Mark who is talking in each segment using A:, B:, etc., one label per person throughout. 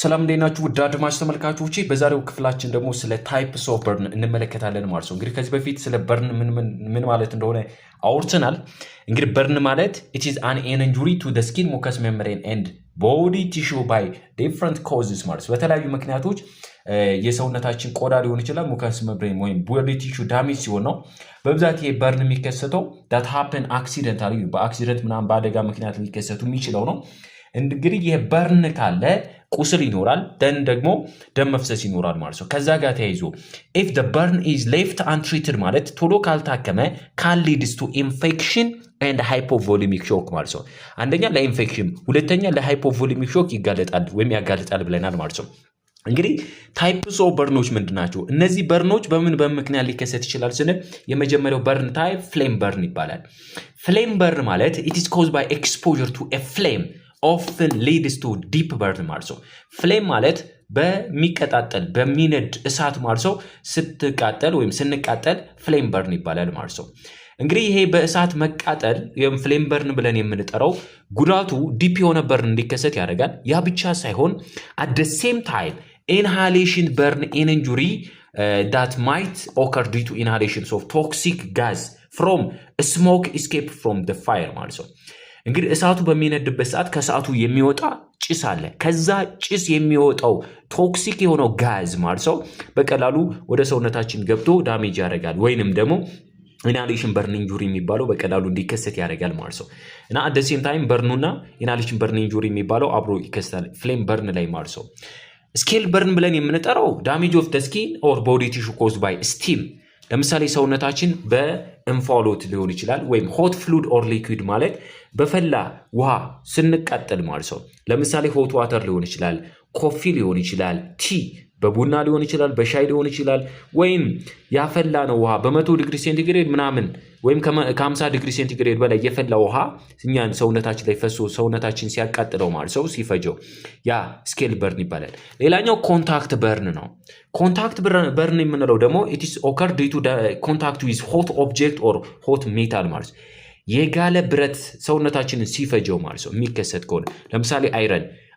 A: ሰላም እንደናችሁ ውድ አድማጭ ተመልካቾቼ በዛሬው ክፍላችን ደግሞ ስለ ታይፕስ ኦፍ በርን እንመለከታለን ማለት ነው። እንግዲህ ከዚህ በፊት ስለ በርን ምን ማለት እንደሆነ አውርተናል። እንግዲህ በርን ማለት it is an injury to the skin mucous membrane and body tissue by different causes ማለት በተለያዩ ምክንያቶች የሰውነታችን ቆዳ ሊሆን ይችላል mucous membrane ወይም body tissue damage ሲሆን ነው በብዛት ይሄ በርን የሚከሰተው that happen accidentally በአክሲደንት ምናምን በአደጋ ምክንያት ሊከሰቱ የሚችለው ነው። እንግዲህ ይሄ በርን ካለ ቁስል ይኖራል ደን ደግሞ ደም መፍሰስ ይኖራል ማለት ነው። ከዛ ጋር ተያይዞ if the burn is left untreated ማለት ቶሎ ካልታከመ can leads to infection and hypovolemic shock ማለት ነው። አንደኛ ለኢንፌክሽን ሁለተኛ ለሃይፖቮሊሚክ ሾክ ይጋለጣል ወይም ያጋለጣል ብለናል ማለት ነው። እንግዲህ ታይፕስ ኦፍ በርኖች ምንድናቸው? እነዚህ በርኖች በምን ምክንያት ሊከሰት ይችላል ስንል የመጀመሪያው በርን ታይፕ ፍሌም በርን ይባላል። ፍሌም በርን ማለት it is caused by exposure to a flame often leads to deep burn ማለት ነው። ፍሌም ማለት በሚቀጣጠል በሚነድ እሳት ማለት ነው ስትቃጠል ወይም ስንቃጠል ፍሌም በርን ይባላል ማለት ነው። እንግዲህ ይሄ በእሳት መቃጠል ወይም ፍሌም በርን ብለን የምንጠራው ጉዳቱ ዲፕ የሆነ በርን እንዲከሰት ያደርጋል። ያ ብቻ ሳይሆን at the same time inhalation burn injury that might occur due to inhalations of toxic gas from smoke escape from the fire ማለት ነው። እንግዲህ እሳቱ በሚነድበት ሰዓት ከሰዓቱ የሚወጣ ጭስ አለ። ከዛ ጭስ የሚወጣው ቶክሲክ የሆነው ጋዝ ማለት ነው በቀላሉ ወደ ሰውነታችን ገብቶ ዳሜጅ ያደርጋል ወይንም ደግሞ ኢንሃሌሽን በርን ኢንጁሪ የሚባለው በቀላሉ እንዲከሰት ያደርጋል ማለት ነው። እና at the same time በርኑና ኢንሃሌሽን በርን ኢንጁሪ የሚባለው አብሮ ይከሰታል ፍሌም በርን ላይ ማለት ነው። ስኬል በርን ብለን የምንጠራው ዳሜጅ ኦፍ the skin or body tissue caused by steam ለምሳሌ ሰውነታችን በእንፋሎት ሊሆን ይችላል ወይም ሆት ፍሉድ ኦር ሊኩዊድ ማለት በፈላ ውሃ ስንቃጠል ማለት ነው። ለምሳሌ ሆት ዋተር ሊሆን ይችላል፣ ኮፊ ሊሆን ይችላል፣ ቲ በቡና ሊሆን ይችላል፣ በሻይ ሊሆን ይችላል ወይም ያፈላ ነው ውሃ በ100 ዲግሪ ሴንቲግሬድ ምናምን ወይም ከ50 ዲግሪ ሴንቲግሬድ በላይ የፈላ ውሃ እኛን ሰውነታችን ላይ ፈሶ ሰውነታችን ሲያቃጥለው ማለት ነው ሲፈጀው ያ ስኬል በርን ይባላል። ሌላኛው ኮንታክት በርን ነው። ኮንታክት በርን የምንለው ደግሞ it is occur due to the contact with hot object or hot metal ማለት የጋለ ብረት ሰውነታችንን ሲፈጀው ማለት ነው የሚከሰት ከሆነ ለምሳሌ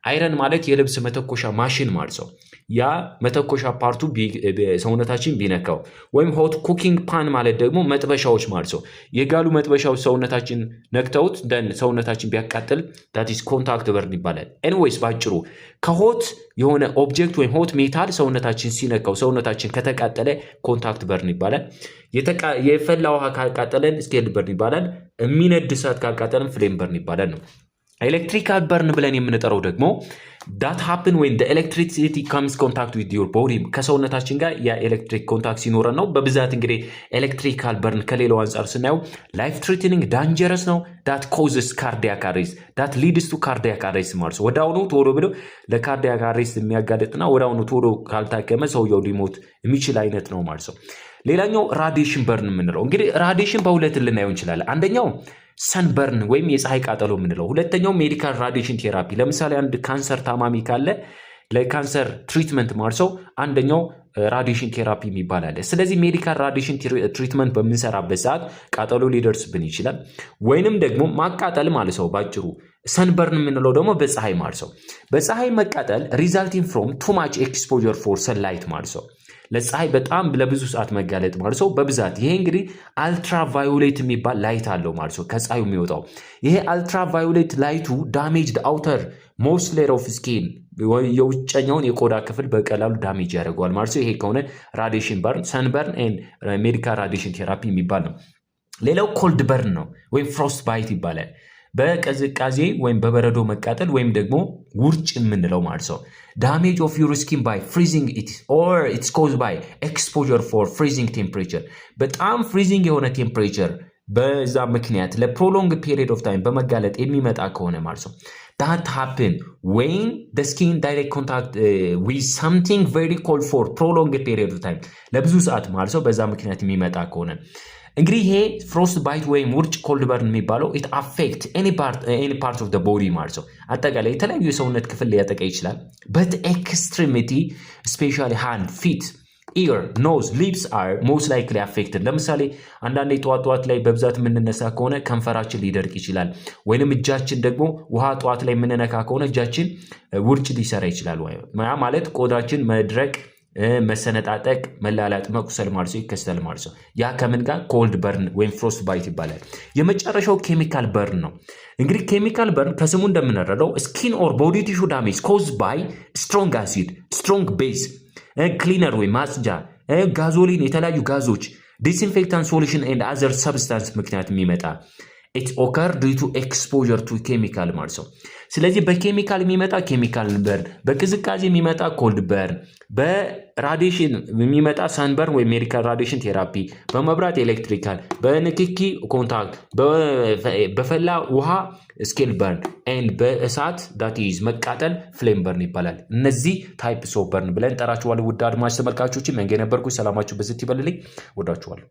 A: አይረን ማለት የልብስ መተኮሻ ማሽን ማለት ነው። ያ መተኮሻ ፓርቱ ሰውነታችን ቢነካው ወይም ሆት ኩኪንግ ፓን ማለት ደግሞ መጥበሻዎች ማለት ነው። የጋሉ መጥበሻዎች ሰውነታችን ነክተውት ደን ሰውነታችን ቢያቃጥል that is contact burn ይባላል። ኤኒዌይስ ባጭሩ ከሆት የሆነ ኦብጀክት ወይም ሆት ሜታል ሰውነታችን ሲነካው ሰውነታችን ከተቃጠለ ኮንታክት በርን ይባላል። የፈላ ውሃ ካቃጠለን ስኬል በርን ይባላል። የሚነድ እሳት ካቃጠለን ፍሌም በርን ይባላል ነው። ኤሌክትሪካል በርን ብለን የምንጠራው ደግሞ that happen when the electricity comes contact with your body ከሰውነታችን ጋር የኤሌክትሪክ ኮንታክት ሲኖረን ነው። በብዛት እንግዲህ ኤሌክትሪካል በርን ከሌላው አንፃር ስናየው life threatening dangerous ነው that causes cardiac arrest that leads to cardiac arrest ማለት ወዳውኑ ቶሎ ብሎ ለካርዲያክ አሬስት የሚያጋልጥና ወዳውኑ ቶሎ ካልታከመ ሰውየው ሊሞት የሚችል አይነት ነው ማለት ነው። ሌላኛው ራዲዬሽን በርን የምንለው እንግዲህ ራዲዬሽን በሁለት ልናየው እንችላለን። አንደኛው ሰንበርን ወይም የፀሐይ ቃጠሎ የምንለው፣ ሁለተኛው ሜዲካል ራዲዬሽን ቴራፒ። ለምሳሌ አንድ ካንሰር ታማሚ ካለ ለካንሰር ትሪትመንት ማርሰው አንደኛው ራዲዬሽን ቴራፒ የሚባል አለ። ስለዚህ ሜዲካል ራዲዬሽን ትሪትመንት በምንሰራበት ሰዓት ቃጠሎ ሊደርስብን ይችላል ወይንም ደግሞ ማቃጠል ማለት ነው ባጭሩ። ሰንበርን የምንለው ደግሞ በፀሐይ ማለት ነው። በፀሐይ መቃጠል ሪዛልቲንግ ፍሮም ቱ ማች ኤክስፖዠር ፎር ሰንላይት ማለት ነው። ለፀሐይ በጣም ለብዙ ሰዓት መጋለጥ ማለት ነው በብዛት ይሄ እንግዲህ አልትራቫዮሌት የሚባል ላይት አለው ማለት ነው ከፀሐዩ የሚወጣው። ይሄ አልትራቫዮሌት ላይቱ ዳሜጅድ አውተር ሞስት ሌየር ኦፍ ስኪን የውጨኛውን የቆዳ ክፍል በቀላሉ ዳሜጅ ያደርገዋል ማለት ነው። ይሄ ከሆነ ራዲዬሽን በርን ሰንበርን ኤንድ ሜዲካል ራዲዬሽን ቴራፒ የሚባል ነው። ሌላው ኮልድ በርን ነው ወይም ፍሮስት ባይት ይባላል። በቅዝቃዜ ወይም በበረዶ መቃጠል ወይም ደግሞ ውርጭ የምንለው ማለት ነው። damage of your skin by freezing it or it's caused by exposure for freezing temperature በጣም ፍሪዚንግ የሆነ ቴምፕሬቸር በዛ ምክንያት ለፕሮሎንግ ፔሪድ ኦፍ ታይም በመጋለጥ የሚመጣ ከሆነ ማለት ነው። that happen when the skin direct contact with something very cold for prolonged period of time ለብዙ ሰዓት ማለት ነው በዛ ምክንያት የሚመጣ ከሆነ እንግዲህ ይሄ ፍሮስት ባይት ወይም ውርጭ ኮልድ በርን የሚባለው it affect any part of the body ማለት ነው። አጠቃላይ የተለያዩ የሰውነት ክፍል ሊያጠቃ ይችላል። but extremity especially hand feet ear, nose, lips are most likely affected. ለምሳሌ አንዳንዴ ጠዋት ላይ በብዛት የምንነሳ ከሆነ ከንፈራችን ሊደርቅ ይችላል። ወይንም እጃችን ደግሞ ውሃ ጠዋት ላይ የምንነካ ከሆነ እጃችን ውርጭ ሊሰራ ይችላል። ማለት ቆዳችን መድረቅ፣ መሰነጣጠቅ፣ መላላጥ፣ መቁሰል ማለት ነው ይከሰታል ማለት ነው። ያ ከምን ጋር ኮልድ በርን ወይም ፍሮስት ባይት ይባላል። የመጨረሻው ኬሚካል በርን ነው። እንግዲህ ኬሚካል በርን ከስሙ እንደምንረዳው ስኪን ኦር ቦዲ ቲሹ ዳሜጅ ኮዝድ ባይ ስትሮንግ አሲድ፣ ስትሮንግ ቤዝ፣ ክሊነር ወይ ማጽጃ፣ ጋዞሊን፣ የተለያዩ ጋዞች፣ ዲስኢንፌክታንት ሶሉሽን ኤንድ አዘር ሰብስታንስ ምክንያት የሚመጣ ኢት ኦከር ዲው ቱ ኤክስፖዠር ቱ ኬሚካል ማለት ነው። ስለዚህ በኬሚካል የሚመጣ ኬሚካል በርን፣ በቅዝቃዜ የሚመጣ ኮልድ በርን፣ በራዲሽን የሚመጣ ሳንበርን ወይ ሜዲካል ራዲሽን ቴራፒ፣ በመብራት ኤሌክትሪካል፣ በንክኪ ኮንታክት፣ በፈላ ውሃ ስኬል በርን ኤንድ በእሳት ዳት ኢዝ መቃጠል ፍሌም በርን ይባላል። እነዚህ ታይፕስ ኦፍ በርን ብለን ጠራችኋል። ውድ አድማጭ ተመልካቾች መንገ ነበርኩ። ሰላማችሁ በዝት ይበልልኝ። ወዳችኋለሁ።